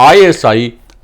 ISI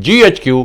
GHQ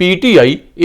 PTI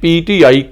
PTI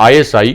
ISI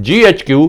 GHQ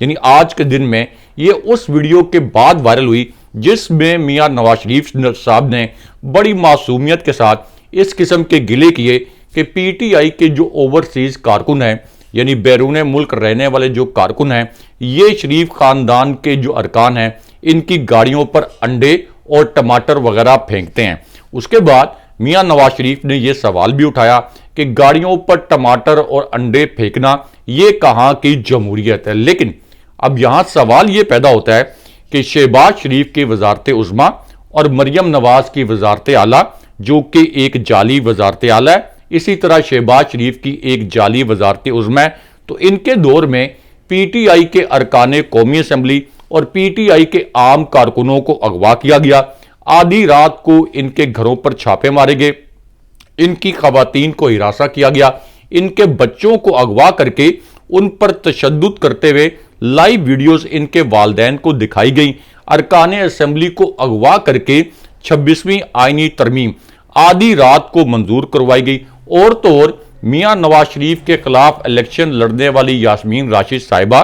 یعنی آج کے دن میں یہ اس ویڈیو کے بعد وائرل ہوئی جس میں میاں نواز شریف صاحب نے بڑی معصومیت کے ساتھ اس قسم کے گلے کیے کہ پی ٹی آئی کے جو اوورسیز کارکن ہیں، یعنی بیرون ملک رہنے والے جو کارکن ہیں، یہ شریف خاندان کے جو ارکان ہیں ان کی گاڑیوں پر انڈے اور ٹماٹر وغیرہ پھینکتے ہیں۔ اس کے بعد میاں نواز شریف نے یہ سوال بھی اٹھایا کہ گاڑیوں پر ٹماٹر اور انڈے پھینکنا یہ کہاں کی جمہوریت ہے؟ لیکن اب یہاں سوال یہ پیدا ہوتا ہے کہ شہباز شریف کی وزارت عظمیٰ اور مریم نواز کی وزارت اعلیٰ جو کہ ایک جعلی وزارت اعلیٰ ہے، اسی طرح شہباز شریف کی ایک جعلی وزارت عظمیٰ ہے، تو ان کے دور میں پی ٹی آئی کے ارکان قومی اسمبلی اور پی ٹی آئی کے عام کارکنوں کو اغوا کیا گیا، آدھی رات کو ان کے گھروں پر چھاپے مارے گئے، ان کی خواتین کو ہراساں کیا گیا، ان کے بچوں کو اغوا کر کے ان پر تشدد کرتے ہوئے لائیو ویڈیوز ان کے والدین کو دکھائی گئیں، ارکان اسمبلی کو اغوا کر کے 26ویں آئینی ترمیم آدھی رات کو منظور کروائی گئی، اور تو اور میاں نواز شریف کے خلاف الیکشن لڑنے والی یاسمین راشد صاحبہ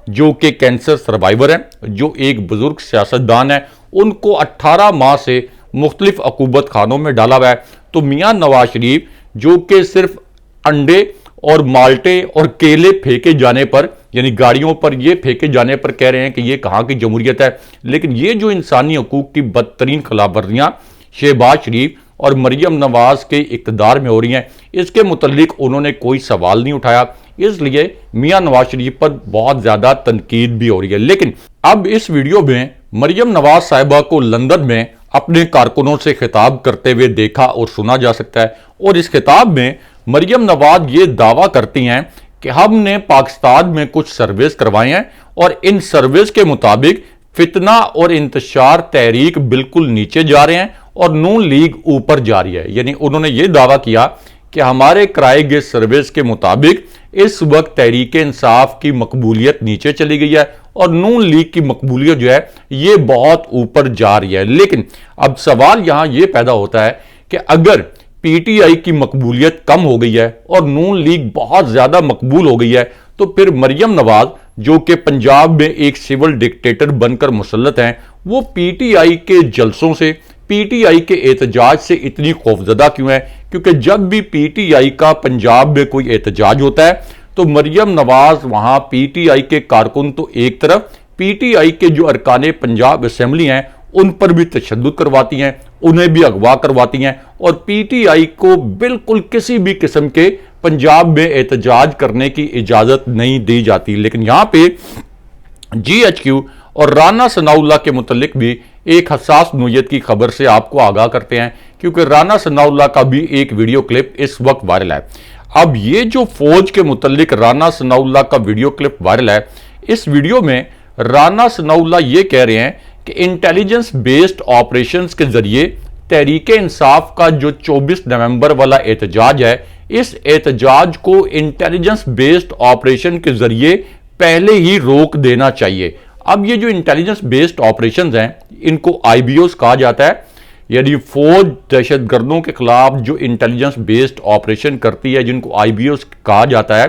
جو کہ کینسر سروائیور ہیں، جو ایک بزرگ سیاستدان ہیں، ان کو 18 ماہ سے مختلف عقوبت خانوں میں ڈالا ہوا ہے۔ تو میاں نواز شریف جو کہ صرف انڈے اور مالٹے اور کیلے پھینکے جانے پر، یعنی گاڑیوں پر یہ پھینکے جانے پر کہہ رہے ہیں کہ یہ کہاں کی جمہوریت ہے، لیکن یہ جو انسانی حقوق کی بدترین خلاف ورزیاں شہباز شریف اور مریم نواز کے اقتدار میں ہو رہی ہیں، اس کے متعلق انہوں نے کوئی سوال نہیں اٹھایا، اس لیے میاں نواز شریف پر بہت زیادہ تنقید بھی ہو رہی ہے۔ لیکن اب اس ویڈیو میں مریم نواز صاحبہ کو لندن میں اپنے کارکنوں سے خطاب کرتے ہوئے دیکھا اور سنا جا سکتا ہے، اور اس خطاب میں مریم نواز یہ دعویٰ کرتی ہیں کہ ہم نے پاکستان میں کچھ سرویز کروائے ہیں اور ان سرویز کے مطابق فتنہ اور انتشار تحریک بالکل نیچے جا رہے ہیں اور نون لیگ اوپر جا رہی ہے۔ یعنی انہوں نے یہ دعویٰ کیا کہ ہمارے کرائے گئے سرویز کے مطابق اس وقت تحریک انصاف کی مقبولیت نیچے چلی گئی ہے اور نون لیگ کی مقبولیت جو ہے یہ بہت اوپر جا رہی ہے۔ لیکن اب سوال یہاں یہ پیدا ہوتا ہے کہ اگر پی ٹی آئی کی مقبولیت کم ہو گئی ہے اور نون لیگ بہت زیادہ مقبول ہو گئی ہے، تو پھر مریم نواز جو کہ پنجاب میں ایک سول ڈکٹیٹر بن کر مسلط ہیں، وہ پی ٹی آئی کے جلسوں سے، پی ٹی آئی کے احتجاج سے اتنی خوفزدہ کیوں ہے؟ کیونکہ جب بھی پی ٹی آئی کا پنجاب میں کوئی احتجاج ہوتا ہے تو مریم نواز وہاں پی ٹی آئی کے کارکن تو ایک طرف، پی ٹی آئی کے جو ارکان پنجاب اسمبلی ہیں ان پر بھی تشدد کرواتی ہیں، انہیں بھی اغوا کرواتی ہیں، اور پی ٹی آئی کو بالکل کسی بھی قسم کے پنجاب میں احتجاج کرنے کی اجازت نہیں دی جاتی۔ لیکن یہاں پہ جی ایچ کیو اور رانا ثناء اللہ کے متعلق بھی ایک حساس نوعیت کی خبر سے آپ کو آگاہ کرتے ہیں، کیونکہ رانا ثناء اللہ کا بھی ایک ویڈیو کلپ اس وقت وائرل ہے۔ اب یہ جو فوج کے متعلق رانا ثناء اللہ کا ویڈیو کلپ وائرل ہے، اس ویڈیو میں رانا ثناء اللہ یہ کہہ رہے ہیں کہ انٹیلیجنس بیسڈ آپریشنز کے ذریعے تحریک انصاف کا جو 24 نومبر والا احتجاج ہے، اس احتجاج کو انٹیلیجنس بیسڈ آپریشن کے ذریعے پہلے ہی روک دینا چاہیے۔ اب یہ جو انٹیلیجنس بیسڈ آپریشنز ہیں ان کو آئی بی اوز کہا جاتا ہے، یعنی فوج دہشت گردوں کے خلاف جو انٹیلیجنس بیسڈ آپریشن کرتی ہے جن کو آئی بی اوز کہا جاتا ہے۔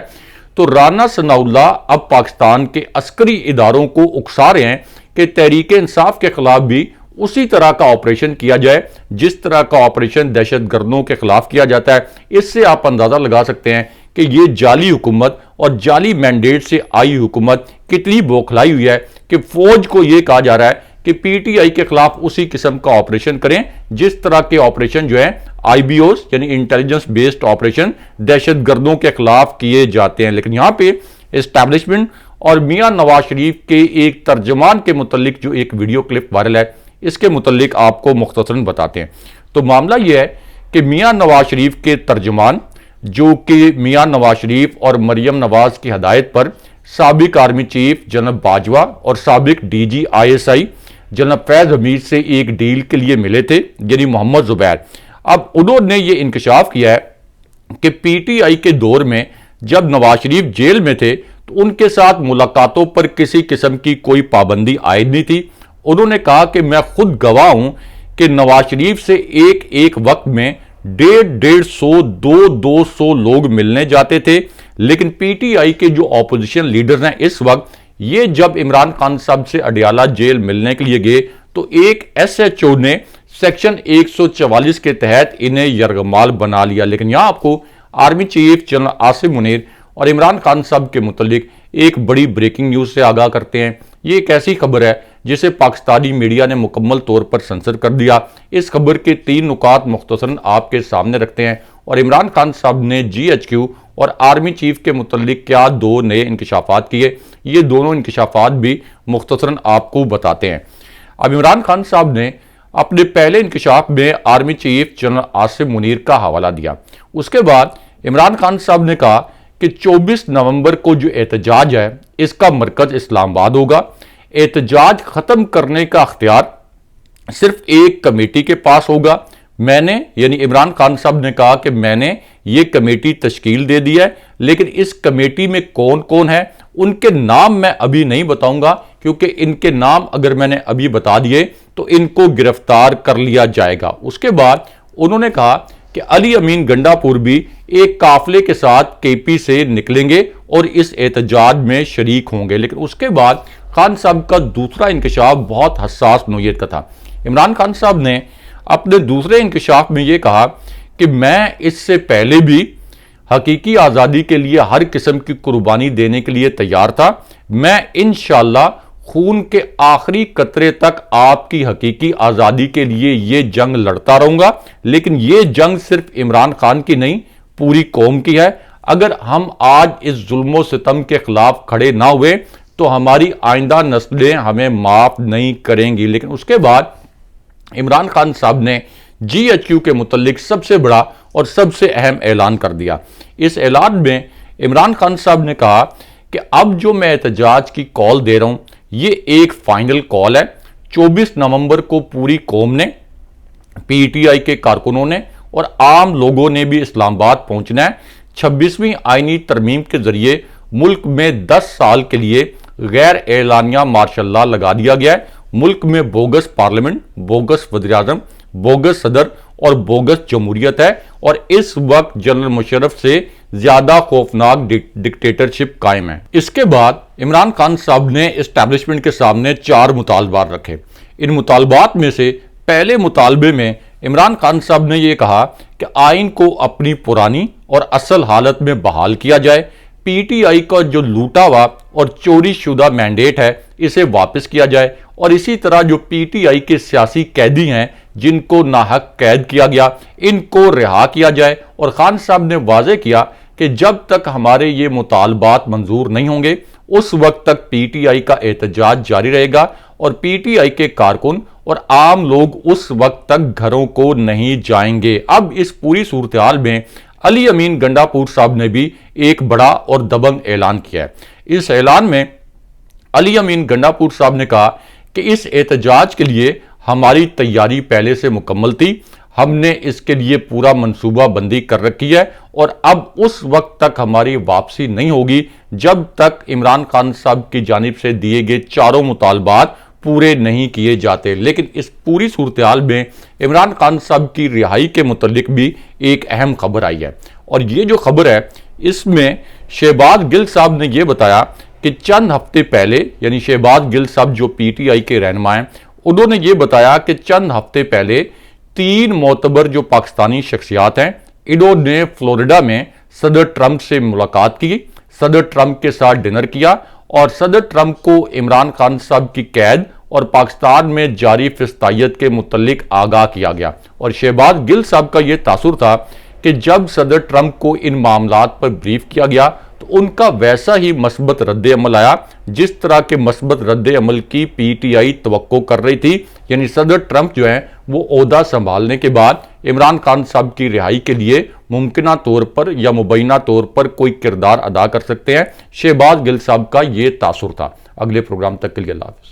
تو رانا ثناء اللہ اب پاکستان کے عسکری اداروں کو اکسا رہے ہیں کہ تحریک انصاف کے خلاف بھی اسی طرح کا آپریشن کیا جائے جس طرح کا آپریشن دہشت گردوں کے خلاف کیا جاتا ہے۔ اس سے آپ اندازہ لگا سکتے ہیں کہ یہ جعلی حکومت اور جعلی مینڈیٹ سے آئی حکومت کتنی بوکھلائی ہوئی ہے کہ فوج کو یہ کہا جا رہا ہے کہ پی ٹی آئی کے خلاف اسی قسم کا آپریشن کریں جس طرح کے آپریشن جو ہیں آئی بی اوز یعنی انٹیلیجنس بیسڈ آپریشن دہشت گردوں کے خلاف کیے جاتے ہیں۔ لیکن یہاں پہ اسٹیبلشمنٹ اور میاں نواز شریف کے ایک ترجمان کے متعلق جو ایک ویڈیو کلپ وائرل ہے، اس کے متعلق آپ کو مختصراً بتاتے ہیں۔ تو معاملہ یہ ہے کہ میاں نواز شریف کے ترجمان جو کہ میاں نواز شریف اور مریم نواز کی ہدایت پر سابق آرمی چیف جنرل باجوہ اور سابق D G I S I general Faiz Hameed سے ایک ڈیل کے لیے ملے تھے، یعنی محمد زبیر۔ اب انہوں نے یہ انکشاف کیا ہے کہ پی ٹی آئی کے دور میں جب نواز شریف جیل میں تھے تو ان کے ساتھ ملاقاتوں پر کسی قسم کی کوئی پابندی عائد نہیں تھی۔ انہوں نے کہا کہ میں خود گواہ ہوں کہ نواز شریف سے ایک وقت میں 150 200 لوگ ملنے جاتے تھے، لیکن پی ٹی آئی کے جو اپوزیشن لیڈرز ہیں اس وقت یہ جب عمران خان صاحب سے اڈیالہ جیل ملنے کے لیے گئے تو ایک ایس ایچ او نے سیکشن 144 کے تحت انہیں یرغمال بنا لیا۔ لیکن یہاں آپ کو army chief general Asim Munir اور عمران خان صاحب کے متعلق ایک بڑی بریکنگ نیوز سے آگاہ کرتے ہیں۔ یہ ایک ایسی خبر ہے جسے پاکستانی میڈیا نے مکمل طور پر سنسر کر دیا۔ اس خبر کے 3 نکات مختصراً آپ کے سامنے رکھتے ہیں اور عمران خان صاحب نے جی ایچ کیو اور آرمی چیف کے متعلق کیا 2 نئے انکشافات کیے، یہ دونوں انکشافات بھی مختصراً آپ کو بتاتے ہیں۔ اب عمران خان صاحب نے اپنے پہلے انکشاف میں army chief general Asim Munir کا حوالہ دیا۔ اس کے بعد عمران خان صاحب نے کہا کہ 24 نومبر کو جو احتجاج ہے اس کا مرکز اسلام آباد ہوگا۔ احتجاج ختم کرنے کا اختیار صرف ایک کمیٹی کے پاس ہوگا۔ میں نے یعنی عمران خان صاحب نے کہا کہ میں نے یہ کمیٹی تشکیل دے دی ہے، لیکن اس کمیٹی میں کون کون ہے ان کے نام میں ابھی نہیں بتاؤں گا، کیونکہ ان کے نام اگر میں نے ابھی بتا دیے تو ان کو گرفتار کر لیا جائے گا۔ اس کے بعد انہوں نے کہا کہ علی امین گنڈا پور بھی ایک قافلے کے ساتھ کے پی سے نکلیں گے اور اس احتجاج میں شریک ہوں گے۔ لیکن اس کے بعد خان صاحب کا دوسرا انکشاف بہت حساس نوعیت کا تھا۔ عمران خان صاحب نے اپنے دوسرے انکشاف میں یہ کہا کہ میں اس سے پہلے بھی حقیقی آزادی کے لیے ہر قسم کی قربانی دینے کے لیے تیار تھا۔ میں انشاءاللہ خون کے آخری قطرے تک آپ کی حقیقی آزادی کے لیے یہ جنگ لڑتا رہوں گا، لیکن یہ جنگ صرف عمران خان کی نہیں پوری قوم کی ہے۔ اگر ہم آج اس ظلم و ستم کے خلاف کھڑے نہ ہوئے تو ہماری آئندہ نسلیں ہمیں معاف نہیں کریں گی۔ لیکن اس کے بعد عمران خان صاحب نے جی ایچ کیو کے متعلق سب سے بڑا اور سب سے اہم اعلان کر دیا۔ اس اعلان میں عمران خان صاحب نے کہا کہ اب جو میں احتجاج کی کال دے رہا ہوں یہ ایک فائنل کال ہے۔ 24 نومبر کو پوری قوم نے، پی ٹی آئی کے کارکنوں نے اور عام لوگوں نے بھی اسلام آباد پہنچنا ہے۔ 26ویں آئینی ترمیم کے ذریعے ملک میں 10 سال کے لیے غیر اعلانیہ مارشل لا لگا دیا گیا ہے۔ ملک میں بوگس پارلیمنٹ، بوگس وزیر اعظم، بوگس صدر اور بوگس جمہوریت ہے، اور اس وقت جنرل مشرف سے زیادہ خوفناک ڈکٹیٹرشپ قائم ہے۔ اس کے بعد عمران خان صاحب نے اسٹیبلشمنٹ کے سامنے 4 مطالبات رکھے۔ ان مطالبات میں سے پہلے مطالبے میں عمران خان صاحب نے یہ کہا کہ آئین کو اپنی پرانی اور اصل حالت میں بحال کیا جائے، پی ٹی آئی کا جو لوٹا ہوا اور چوری شدہ مینڈیٹ ہے اسے واپس کیا جائے، اور اسی طرح جو پی ٹی آئی کے سیاسی قیدی ہیں جن کو ناحق قید کیا گیا ان کو رہا کیا جائے۔ اور خان صاحب نے واضح کیا کہ جب تک ہمارے یہ مطالبات منظور نہیں ہوں گے اس وقت تک پی ٹی آئی کا احتجاج جاری رہے گا، اور پی ٹی آئی کے کارکن اور عام لوگ اس وقت تک گھروں کو نہیں جائیں گے۔ اب اس پوری صورتحال میں علی امین گنڈا پور صاحب نے بھی ایک بڑا اور دبنگ اعلان کیا ہے۔ اس اعلان میں علی امین گنڈا پور صاحب نے کہا کہ اس احتجاج کے لیے ہماری تیاری پہلے سے مکمل تھی، ہم نے اس کے لیے پورا منصوبہ بندی کر رکھی ہے، اور اب اس وقت تک ہماری واپسی نہیں ہوگی جب تک عمران خان صاحب کی جانب سے دیے گئے 4 مطالبات پورے نہیں کیے جاتے۔ لیکن اس پوری صورتحال میں عمران خان صاحب کی رہائی کے متعلق بھی ایک اہم خبر آئی ہے، اور یہ جو خبر ہے اس میں شہباز گل صاحب نے یہ بتایا کہ چند ہفتے پہلے، یعنی شہباز گل صاحب جو پی ٹی آئی کے رہنما ہیں، انہوں نے یہ بتایا کہ چند ہفتے پہلے 3 معتبر جو پاکستانی شخصیات ہیں انہوں نے فلوریڈا میں صدر ٹرمپ سے ملاقات کی، صدر ٹرمپ کے ساتھ ڈنر کیا، اور صدر ٹرمپ کو عمران خان صاحب کی قید اور پاکستان میں جاری فسطائیت کے متعلق آگاہ کیا گیا۔ اور شہباز گل صاحب کا یہ تاثر تھا کہ جب صدر ٹرمپ کو ان معاملات پر بریف کیا گیا تو ان کا ویسا ہی مثبت رد عمل آیا جس طرح کے مثبت رد عمل کی پی ٹی آئی توقع کر رہی تھی، یعنی صدر ٹرمپ جو ہیں وہ عہدہ سنبھالنے کے بعد عمران خان صاحب کی رہائی کے لیے ممکنہ طور پر یا مبینہ طور پر کوئی کردار ادا کر سکتے ہیں۔ شہباز گل صاحب کا یہ تاثر تھا۔ اگلے پروگرام تک کے لیے اللہ حافظ۔